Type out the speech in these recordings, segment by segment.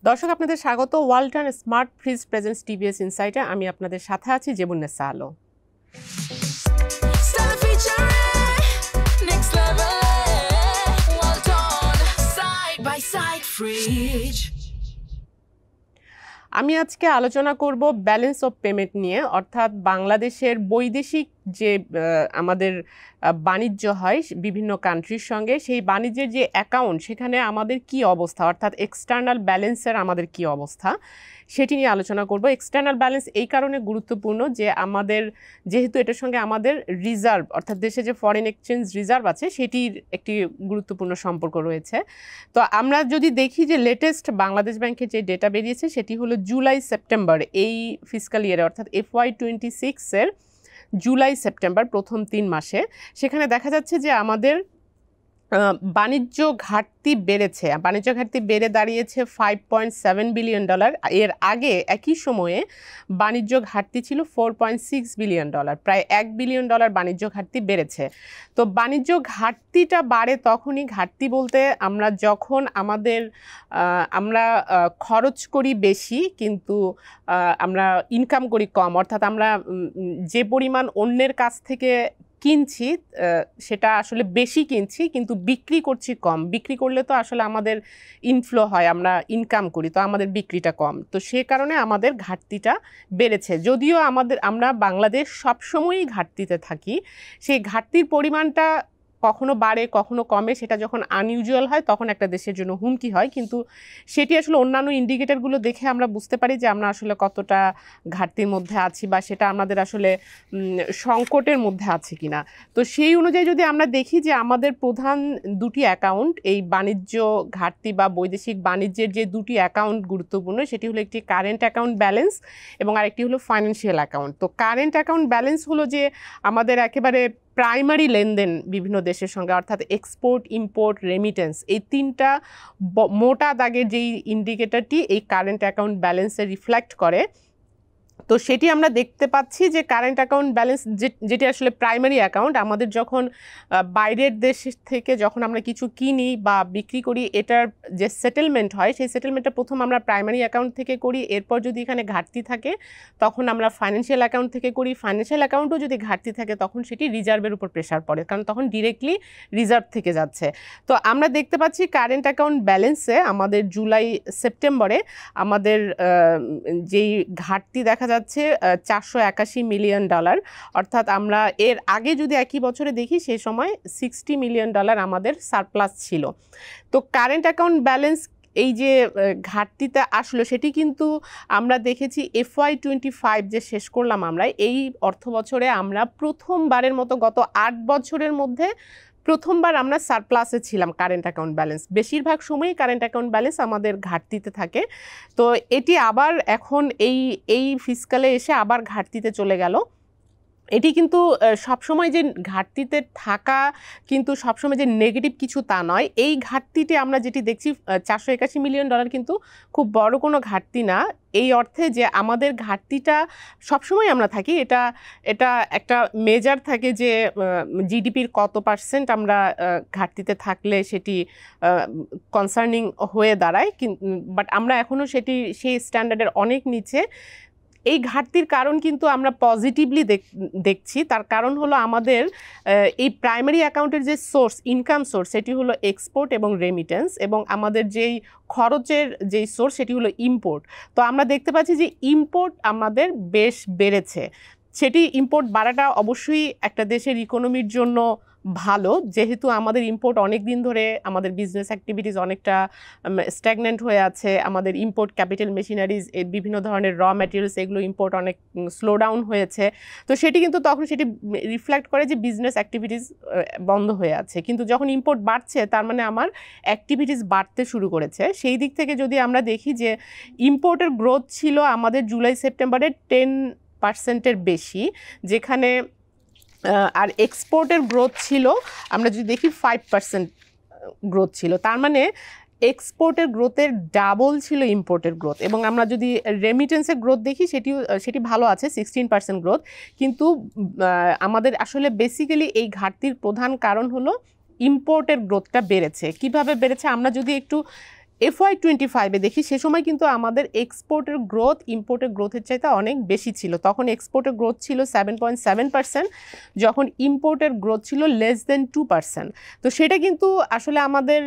দর্শক আপনাদের স্বাগত Walton smart fridge presents TVS ইনসাইটে। আমি আপনাদের সাথে আছি জেবুন্নেসা আলো। আমি আজকে আলোচনা করব ব্যালেন্স অফ পেমেন্ট নিয়ে, অর্থাৎ বাংলাদেশের বৈদেশিক যে আমাদের বাণিজ্য হয় বিভিন্ন কান্ট্রির সঙ্গে, সেই বাণিজ্যের যে অ্যাকাউন্ট সেখানে আমাদের কি অবস্থা, অর্থাৎ এক্সটার্নাল ব্যালেন্সের আমাদের কি অবস্থা সেটি নিয়ে আলোচনা করব। এক্সটার্নাল ব্যালেন্স এই কারণে গুরুত্বপূর্ণ যে আমাদের যেহেতু এটার সঙ্গে আমাদের রিজার্ভ, অর্থাৎ দেশে যে ফরেন এক্সচেঞ্জ রিজার্ভ আছে সেটির একটি গুরুত্বপূর্ণ সম্পর্ক রয়েছে। তো আমরা যদি দেখি যে লেটেস্ট বাংলাদেশ ব্যাংকের যে ডেটা বেরিয়েছে সেটি হলো জুলাই সেপ্টেম্বর এই ফিসকাল ইয়ারে, অর্থাৎ FY26-এর জুলাই সেপ্টেম্বর প্রথম 3 মাসে। সেখানে দেখা যাচ্ছে যে আমাদের বাণিজ্য ঘাটতি বেড়েছে, বাণিজ্য ঘাটতি বেড়ে দাঁড়িয়েছে $5.7 বিলিয়ন। এর আগে একই সময়ে বাণিজ্য ঘাটতি ছিল $4.6 বিলিয়ন, প্রায় $1 বিলিয়ন বাণিজ্য ঘাটতি বেড়েছে। তো বাণিজ্য ঘাটতিটা বাড়ে তখনই, ঘাটতি বলতে আমরা যখন আমরা খরচ করি বেশি কিন্তু আমরা ইনকাম করি কম, অর্থাৎ আমরা যে পরিমাণ অন্যের কাছ থেকে কিনছি সেটা আসলে বেশি কিনছি কিন্তু বিক্রি করছি কম। বিক্রি করলে তো আসলে আমাদের ইনফ্লো হয়, আমরা ইনকাম করি, তো আমাদের বিক্রিটা কম, তো সে কারণে আমাদের ঘাটতিটা বেড়েছে। যদিও আমরা বাংলাদেশ সবসময়ই ঘাটতিতে থাকি, সেই ঘাটতির পরিমাণটা কখনো বাড়ে কখনো কমে, সেটা যখন আনইউজুয়াল হয় তখন একটা দেশের জন্য হুমকি হয়। কিন্তু সেটি আসলে অন্যান্য ইন্ডিকেটরগুলো দেখে আমরা বুঝতে পারি যে আমরা আসলে কতটা ঘাটতির মধ্যে আছি বা সেটা আমাদের আসলে সংকটের মধ্যে আছে কিনা। তো সেই অনুযায়ী যদি আমরা দেখি যে আমাদের প্রধান দুটি অ্যাকাউন্ট, এই বাণিজ্য ঘাটতি বা বৈদেশিক বাণিজ্যের যে দুটি অ্যাকাউন্ট গুরুত্বপূর্ণ, সেটি হলো একটি কারেন্ট অ্যাকাউন্ট ব্যালেন্স এবং আরেকটি হলো ফাইন্যান্সিয়াল অ্যাকাউন্ট। তো কারেন্ট অ্যাকাউন্ট ব্যালেন্স হলো যে আমাদের একেবারে প্রাইমারি লেনদেন বিভিন্ন দেশের সঙ্গে, অর্থাৎ এক্সপোর্ট, ইম্পোর্ট, রেমিটেন্স, এই তিনটা মোটা দাগের যেই ইন্ডিকেটরটি এই কারেন্ট অ্যাকাউন্ট ব্যালেন্সে রিফ্লেক্ট করে। তো সেটি আমরা দেখতে পাচ্ছি যে কারেন্ট অ্যাকাউন্ট ব্যালেন্স যেটি আসলে প্রাইমারি অ্যাকাউন্ট, আমাদের যখন বাইরের দেশ থেকে যখন আমরা কিছু কিনি বা বিক্রি করি, এটার যে সেটেলমেন্ট হয় সেই সেটেলমেন্টটা প্রথম আমরা প্রাইমারি অ্যাকাউন্ট থেকে করি। এরপর যদি এখানে ঘাটতি থাকে তখন আমরা ফাইন্যান্সিয়াল অ্যাকাউন্ট থেকে করি। ফাইন্যান্সিয়াল অ্যাকাউন্টও যদি ঘাটতি থাকে তখন সেটি রিজার্ভের উপর প্রেশার পড়ে, কারণ তখন ডিরেক্টলি রিজার্ভ থেকে যাচ্ছে। তো আমরা দেখতে পাচ্ছি কারেন্ট অ্যাকাউন্ট ব্যালেন্সে আমাদের জুলাই সেপ্টেম্বরে আমাদের যেই ঘাটতি দেখা যাচ্ছে $481 মিলিয়ন, অর্থাৎ আমরা এর আগে যদি একই বছরে দেখি সেই সময় $60 মিলিয়ন আমাদের সারপ্লাস ছিল। তো কারেন্ট অ্যাকাউন্ট ব্যালেন্স এই যে ঘাটতিটা আসলো সেটি কিন্তু আমরা দেখেছি FY25 যে শেষ করলাম আমরা, এই অর্থ বছরে আমরা প্রথমবারের মতো গত 8 বছরের মধ্যে প্রথমবার আমরা সারপ্লাসে ছিলাম কারেন্ট অ্যাকাউন্ট ব্যালেন্স। বেশিরভাগ সময়ই কারেন্ট অ্যাকাউন্ট ব্যালেন্স আমাদের ঘাটতিতে থাকে। তো এটি আবার এখন এই ফিসকালে এসে আবার ঘাটতিতে চলে গেল। এটি কিন্তু সবসময় যে ঘাটতিতে থাকা কিন্তু সবসময় যে নেগেটিভ কিছু তা নয়। এই ঘাটতিটি আমরা যেটি দেখছি $481 মিলিয়ন কিন্তু খুব বড় কোনো ঘাটতি না, এই অর্থে যে আমাদের ঘাটতিটা সবসময় আমরা থাকি, এটা একটা মেজার থাকে যে জিডিপির কত % আমরা ঘাটতিতে থাকলে সেটি কনসার্নিং হয়ে দাঁড়ায়, বাট আমরা এখনও সেই স্ট্যান্ডার্ডের অনেক নিচে। এই ঘাটতির কারণ কিন্তু আমরা পজিটিভলি দেখছি। তার কারণ হলো আমাদের এই প্রাইমারি অ্যাকাউন্টের যে সোর্স, ইনকাম সোর্স, সেটি হলো এক্সপোর্ট এবং রেমিটেন্স, এবং আমাদের যেই খরচের যেই সোর্স সেটি হলো ইম্পোর্ট। তো আমরা দেখতে পাচ্ছি যে ইম্পোর্ট আমাদের বেশ বেড়েছে। সেটি ইম্পোর্ট বাড়াটা অবশ্যই একটা দেশের ইকোনমির জন্য ভালো, যেহেতু আমাদের ইম্পোর্ট অনেক দিন ধরে আমাদের বিজনেস অ্যাক্টিভিটিস অনেকটা স্ট্যাগনেন্ট হয়ে আছে। আমাদের ইম্পোর্ট ক্যাপিটাল মেশিনারিজ, বিভিন্ন ধরনের র ম্যাটেরিয়ালস, এগুলো ইম্পোর্ট অনেক স্লো ডাউন হয়েছে। তো সেটি কিন্তু তখন সেটি রিফ্লেক্ট করে যে বিজনেস অ্যাক্টিভিটিস বন্ধ হয়ে আছে। কিন্তু যখন ইম্পোর্ট বাড়ছে তার মানে আমার অ্যাক্টিভিটিস বাড়তে শুরু করেছে। সেই দিক থেকে যদি আমরা দেখি যে ইম্পোর্টের গ্রোথ ছিল আমাদের জুলাই সেপ্টেম্বরে 10%-এর বেশি, যেখানে আর এক্সপোর্টের গ্রোথ ছিল আমরা যদি দেখি 5% গ্রোথ ছিল। তার মানে এক্সপোর্টের গ্রোথের ডাবল ছিল ইম্পোর্টের গ্রোথ। এবং আমরা যদি রেমিটেন্সের গ্রোথ দেখি সেটি ভালো আছে, 16% গ্রোথ। কিন্তু আমাদের আসলে বেসিক্যালি এই ঘাটতির প্রধান কারণ হলো ইম্পোর্টের গ্রোথটা বেড়েছে। কিভাবে বেড়েছে আমরা যদি একটু FY25-এ দেখি সে সময় কিন্তু আমাদের এক্সপোর্টের গ্রোথ ইম্পোর্টের গ্রোথের চাইতে অনেক বেশি ছিল। তখন এক্সপোর্টের গ্রোথ ছিল 7.7%, যখন ইম্পোর্টের গ্রোথ ছিল লেস দেন 2%। তো সেটা কিন্তু আসলে আমাদের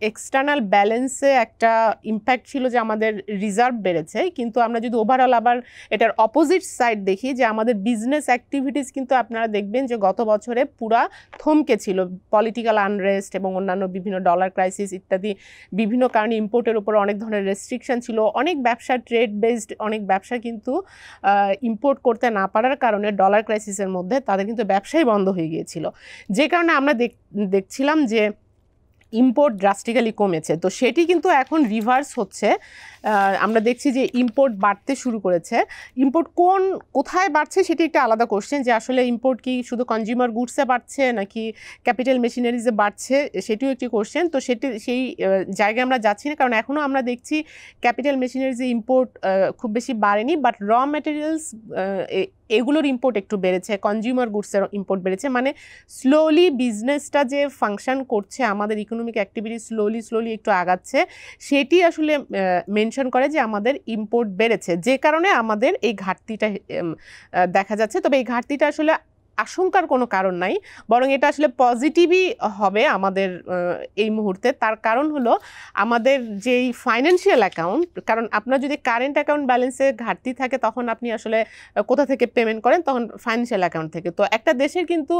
এক্সটার্নাল ব্যালেন্সে একটা ইম্প্যাক্ট ছিল যে আমাদের রিজার্ভ বেড়েছে, কিন্তু আমরা যদি ওভারঅল আবার এটার অপোজিট সাইড দেখি যে আমাদের বিজনেস অ্যাক্টিভিটিস কিন্তু আপনারা দেখবেন যে গত বছরে পুরা থমকে ছিল। পলিটিক্যাল আনরেস্ট এবং অন্যান্য বিভিন্ন ডলার ক্রাইসিস ইত্যাদি বিভিন্ন কারণে ইম্পোর্টের উপর অনেক ধরনের রেস্ট্রিকশন ছিল। অনেক ব্যবসা ট্রেড বেসড অনেক ব্যবসা কিন্তু ইম্পোর্ট করতে না পারার কারণে ডলার ক্রাইসিসের মধ্যে তাদের কিন্তু ব্যবসাই বন্ধ হয়ে গিয়েছিল, যে কারণে আমরা দেখছিলাম যে ইম্পোর্ট ড্রাস্টিক্যালি কমেছে। তো সেটি কিন্তু এখন রিভার্স হচ্ছে। আমরা দেখছি যে ইম্পোর্ট বাড়তে শুরু করেছে। ইম্পোর্ট কোথায় বাড়ছে সেটি একটা আলাদা কোশ্চেন, যে আসলে ইম্পোর্ট কি শুধু কনজিউমার গুডসে বাড়ছে নাকি ক্যাপিটাল মেশিনারিজে বাড়ছে, সেটিও একটি কোশ্চেন। তো সেই জায়গায় আমরা যাচ্ছি না, কারণ এখনও আমরা দেখছি ক্যাপিটাল মেশিনারিজে ইম্পোর্ট খুব বেশি বাড়েনি, বাট র ম্যাটেরিয়ালস এগুলোর ইম্পোর্ট একটু বেড়েছে, কনজিউমার গুডসের ইম্পোর্ট বেড়েছে। মানে স্লোলি বিজনেসটা যে ফাংশন করছে, আমাদের ইকোনমিক অ্যাক্টিভিটি স্লোলি একটু আগাচ্ছে, সেটি আসলে মেনশন করে যে আমাদের ইম্পোর্ট বেড়েছে, যে কারণে আমাদের এই ঘাটতিটা দেখা যাচ্ছে। তবে এই ঘাটতিটা আসলে আশঙ্কার কোনো কারণ নাই, বরং এটা আসলে পজিটিভই হবে আমাদের এই মুহূর্তে। তার কারণ হলো আমাদের যেই ফাইন্যান্সিয়াল অ্যাকাউন্ট, কারণ আপনার যদি কারেন্ট অ্যাকাউন্ট ব্যালেন্সে ঘাটতি থাকে তখন আপনি আসলে কোথা থেকে পেমেন্ট করেন, তখন ফাইন্যান্সিয়াল অ্যাকাউন্ট থেকে। তো একটা দেশের কিন্তু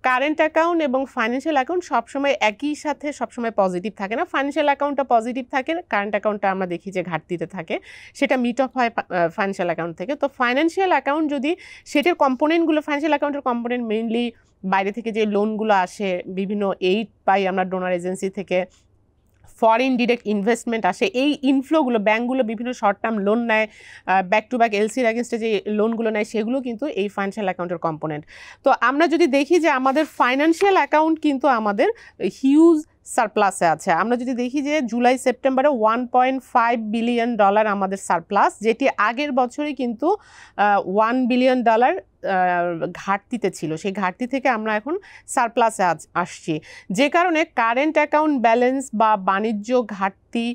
কারেন্ট অ্যাকাউন্ট এবং ফাইন্যান্সিয়াল অ্যাকাউন্ট সবসময় একই সাথে সবসময় পজিটিভ থাকে না। ফাইন্যান্সিয়াল অ্যাকাউন্টটা পজিটিভ থাকে, কারেন্ট অ্যাকাউন্টটা আমরা দেখি যে ঘাটতিতে থাকে, সেটা মিট অফ হয় ফাইন্যান্সিয়াল অ্যাকাউন্ট থেকে। তো ফাইন্যান্সিয়াল অ্যাকাউন্ট যদি সেটার কম্পোনেন্টগুলো, ফাইন্যান্সিয়াল অ্যাকাউন্টের কম্পোনেন্ট মেইনলি বাইরে থেকে যে লোনগুলো আসে, বিভিন্ন এইড পাই আমরা ডোনার এজেন্সি থেকে, ফরেন ডিরেক্ট ইনভেস্টমেন্ট আসে, এই ইনফ্লোগুলো ব্যাঙ্কগুলো বিভিন্ন শর্ট টার্ম লোন নেয়, ব্যাক টু ব্যাক এলসির অ্যাগেনস্টে যে লোনগুলো নেয়, সেগুলো কিন্তু এই ফাইন্যান্সিয়াল অ্যাকাউন্টের কম্পোনেন্ট। তো আমরা যদি দেখি যে আমাদের ফাইন্যান্সিয়াল অ্যাকাউন্ট কিন্তু আমাদের হিউজ সারপ্লাসে আছে। আমরা যদি দেখি যে জুলাই সেপ্টেম্বরে $1.5 বিলিয়ন আমাদের সারপ্লাস, যেটি আগের বছরে কিন্তু $1 বিলিয়ন ঘাটতিতে ছিল। সেই ঘাটতি থেকে আমরা এখন সারপ্লাসে আসছি, যে কারণে কারেন্ট অ্যাকাউন্ট ব্যালেন্স বা বাণিজ্য ঘাটতি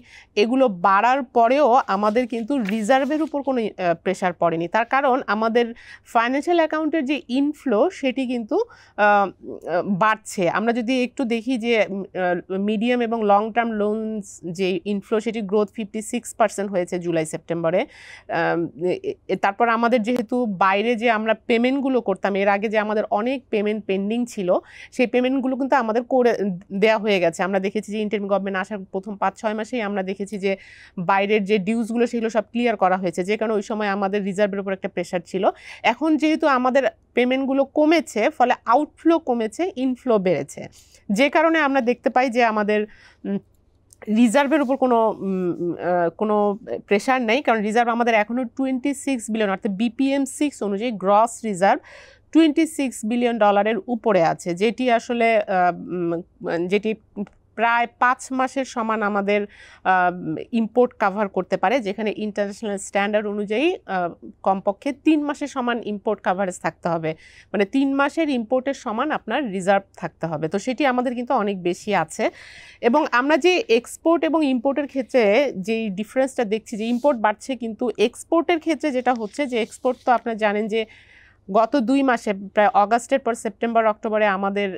এগুলো বাড়ার পরেও আমাদের কিন্তু রিজার্ভের উপর কোনো প্রেশার পড়েনি। তার কারণ আমাদের ফাইন্যান্সিয়াল অ্যাকাউন্টের যে ইনফ্লো সেটি কিন্তু বাড়ছে। আমরা যদি একটু দেখি যে মিডিয়াম এবং লং টার্ম লোনস যে ইনফ্লো সেটি গ্রোথ 56% হয়েছে জুলাই সেপ্টেম্বরে। তারপর আমাদের যেহেতু বাইরে যে আমরা পেমেন্টগুলো করতাম, এর আগে যে আমাদের অনেক পেমেন্ট পেন্ডিং ছিল, সেই পেমেন্টগুলো কিন্তু আমাদের করে দেওয়া হয়ে গেছে। আমরা দেখেছি যে ইন্টারিম গভর্নমেন্ট আসার প্রথম 5-6 মাসেই আমরা দেখেছি যে বাইরের যে ডিউজগুলো সেগুলো সব ক্লিয়ার করা হয়েছে, যে কারণে ওই সময় আমাদের রিজার্ভের উপর একটা প্রেশার ছিল। এখন যেহেতু আমাদের পেমেন্টগুলো কমেছে, ফলে আউটফ্লো কমেছে, ইনফ্লো বেড়েছে, যে কারণে আমরা দেখতে পাই যে আমাদের রিজার্ভের উপর কোনো প্রেশার নেই। কারণ রিজার্ভ আমাদের এখনও 26 বিলিয়ন, অর্থাৎ BPM6 অনুযায়ী গ্রস রিজার্ভ $26 বিলিয়ন উপরে আছে, যেটি আসলে যেটি প্রায় 5 মাসের সমান আমাদের ইম্পোর্ট কাভার করতে পারে, যেখানে ইন্টারন্যাশনাল স্ট্যান্ডার্ড অনুযায়ী কমপক্ষে 3 মাসের সমান ইম্পোর্ট কাভারেজ থাকতে হবে। মানে 3 মাসের ইম্পোর্টের সমান আপনার রিজার্ভ থাকতে হবে। তো সেটি আমাদের কিন্তু অনেক বেশি আছে। এবং আমরা যে এক্সপোর্ট এবং ইম্পোর্টের ক্ষেত্রে যেই ডিফারেন্সটা দেখছি, যে ইম্পোর্ট বাড়ছে, কিন্তু এক্সপোর্টের ক্ষেত্রে যেটা হচ্ছে যে এক্সপোর্ট তো আপনারা জানেন যে গত 2 মাসে প্রায় অগাস্টের পর সেপ্টেম্বর অক্টোবরে আমাদের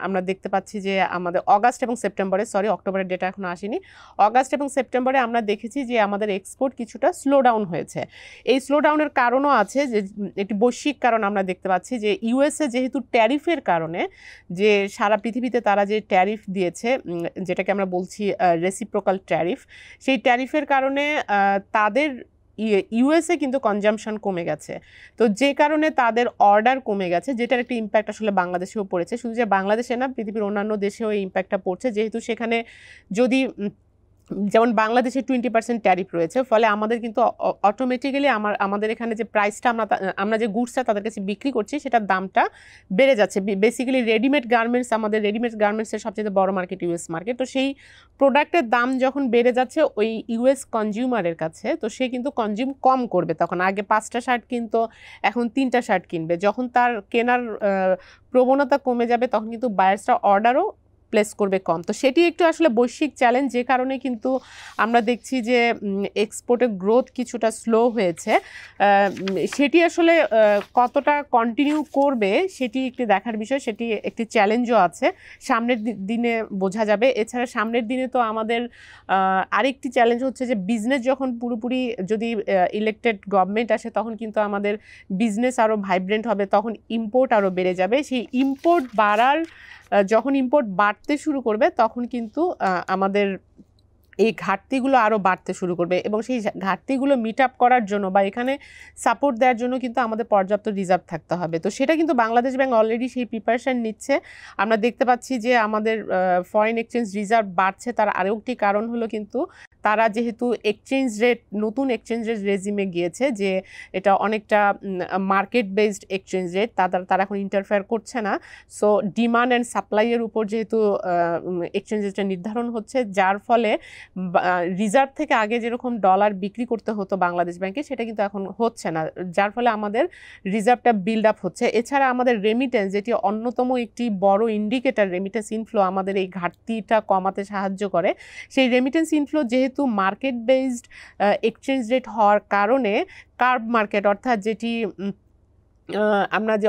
আমরা দেখতে পাচ্ছি যে আমাদের অগাস্ট এবং সেপ্টেম্বরে, অক্টোবরের ডেটা এখনো আসেনি, অগাস্ট এবং সেপ্টেম্বরে আমরা দেখেছি যে আমাদের এক্সপোর্ট কিছুটা স্লো ডাউন হয়েছে। এই স্লো ডাউনের কারণও আছে, যে একটি বৈশ্বিক কারণ আমরা দেখতে পাচ্ছি যে ইউএসএ যেহেতু ট্যারিফের কারণে, যে সারা পৃথিবীতে তারা যে ট্যারিফ দিয়েছে, যেটাকে আমরা বলছি রেসিপ্রোকাল ট্যারিফ, সেই ট্যারিফের কারণে তাদের ইউএসএ কিন্তু কনজাম্পশন কমে গেছে। তো যে কারণে তাদের অর্ডার কমে গেছে, যেটার একটা ইম্প্যাক্ট আসলে বাংলাদেশেও পড়েছে। শুধু যে বাংলাদেশে না, পৃথিবীর অন্যান্য দেশেও এই ইম্প্যাক্টটা পড়ছে, যেহেতু সেখানে যদি যেমন বাংলাদেশে 20% ট্যারিফ রয়েছে, ফলে আমাদের কিন্তু অটোমেটিক্যালি আমাদের এখানে যে প্রাইসটা আমরা যে গুডসটা তাদের কাছে বিক্রি করছি, সেটার দামটা বেড়ে যাচ্ছে। বেসিক্যালি রেডিমেড গার্মেন্টস, আমাদের রেডিমেড গার্মেন্টসের সবচেয়ে বড় মার্কেট ইউএস মার্কেট। তো সেই প্রোডাক্টের দাম যখন বেড়ে যাচ্ছে ওই ইউএস কনজিউমারের কাছে, তো সে কিন্তু কনজিউম কম করবে। তখন আগে 5টা শার্ট কিনতো, এখন 3টা শার্ট কিনবে। যখন তার কেনার প্রবণতা কমে যাবে, তখন কিন্তু বায়ার্সরা অর্ডারও প্লেস করবে কম। তো সেটি একটু আসলে বৈশ্বিক চ্যালেঞ্জ, যে কারণে কিন্তু আমরা দেখছি যে এক্সপোর্টের গ্রোথ কিছুটা স্লো হয়েছে। সেটি আসলে কতটা কন্টিনিউ করবে সেটি একটি দেখার বিষয়, সেটি একটি চ্যালেঞ্জও আছে, সামনের দিনে বোঝা যাবে। এছাড়া সামনের দিনে তো আমাদের আরেকটি চ্যালেঞ্জ হচ্ছে যে বিজনেস যখন পুরোপুরি যদি ইলেকটেড গভর্নমেন্ট আসে তখন কিন্তু আমাদের বিজনেস আরও ভাইব্রেন্ট হবে, তখন ইম্পোর্ট আরও বেড়ে যাবে। সেই ইম্পোর্ট যখন ইম্পোর্ট বাড়তে শুরু করবে তখন কিন্তু আমাদের এই ঘাটতিগুলো আরও বাড়তে শুরু করবে, এবং সেই ঘাটতিগুলো মিট আপ করার জন্য বা এখানে সাপোর্ট দেওয়ার জন্য কিন্তু আমাদের পর্যাপ্ত রিজার্ভ থাকতে হবে। তো সেটা কিন্তু বাংলাদেশ ব্যাংক অলরেডি সেই প্রিপারেশন নিচ্ছে। আমরা দেখতে পাচ্ছি যে আমাদের ফরেন এক্সচেঞ্জ রিজার্ভ বাড়ছে, তার আরও একটি কারণ হলো কিন্তু তারা যেহেতু নতুন এক্সচেঞ্জ রেট রেজিমে গিয়েছে, যে এটা অনেকটা মার্কেট বেসড এক্সচেঞ্জ রেট, তারা এখন ইন্টারফেয়ার করছে না। সো ডিমান্ড অ্যান্ড সাপ্লাইয়ের উপর যেহেতু এক্সচেঞ্জ রেটটা নির্ধারণ হচ্ছে, যার ফলে রিজার্ভ থেকে আগে যেরকম ডলার বিক্রি করতে হতো বাংলাদেশ ব্যাংকে, সেটা কিন্তু এখন হচ্ছে না, যার ফলে আমাদের রিজার্ভটা বিল্ড আপ হচ্ছে। এছাড়া আমাদের রেমিটেন্স, যেটি অন্যতম একটি বড় ইন্ডিকেটর, রেমিটেন্স ইনফ্লো আমাদের এই ঘাটতিটা কমাতে সাহায্য করে। সেই রেমিটেন্স ইনফ্লো যেহেতু মার্কেট বেসড এক্সচেঞ্জ রেট হওয়ার কারণে কার্ভ মার্কেট, অর্থাৎ যেটি আমরা যে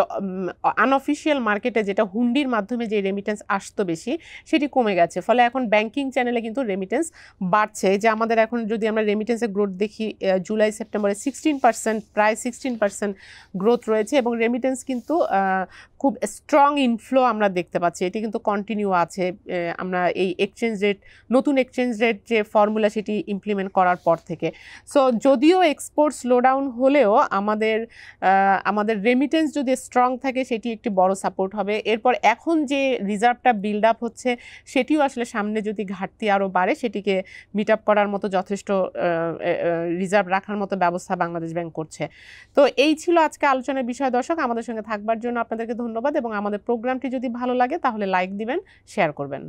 আনঅফিসিয়াল মার্কেটে যেটা হুন্ডির মাধ্যমে যে রেমিটেন্স আসতো বেশি, সেটি কমে গেছে। ফলে এখন ব্যাংকিং চ্যানেলে কিন্তু রেমিটেন্স বাড়ছে। যে আমাদের এখন যদি আমরা রেমিটেন্সের গ্রোথ দেখি, জুলাই সেপ্টেম্বরে 16%, প্রায় 16% গ্রোথ রয়েছে, এবং রেমিটেন্স কিন্তু খুব স্ট্রং ইনফ্লো আমরা দেখতে পাচ্ছি। এটি কিন্তু কন্টিনিউ আছে আমরা এই নতুন এক্সচেঞ্জ রেট যে ফর্মুলা সেটি ইমপ্লিমেন্ট করার পর থেকে। সো যদিও এক্সপোর্ট স্লোডাউন হলেও আমাদের রেমিটেন্স যদি স্ট্রং থাকে সেটি একটি বড় সাপোর্ট হবে। এরপর এখন যে রিজার্ভটা বিল্ড আপ হচ্ছে সেটিও আসলে সামনে যদি ঘাটতি আরও বাড়ে সেটিকে মিট আপ করার মতো যথেষ্ট রিজার্ভ রাখার মতো ব্যবস্থা বাংলাদেশ ব্যাংক করছে। তো এই ছিল আজকে আলোচনার বিষয়। দর্শক, আমাদের সঙ্গে থাকবার জন্য আপনাদেরকে ধন্যবাদ, এবং আমাদের প্রোগ্রামটি যদি ভালো লাগে তাহলে লাইক দিবেন, শেয়ার করবেন।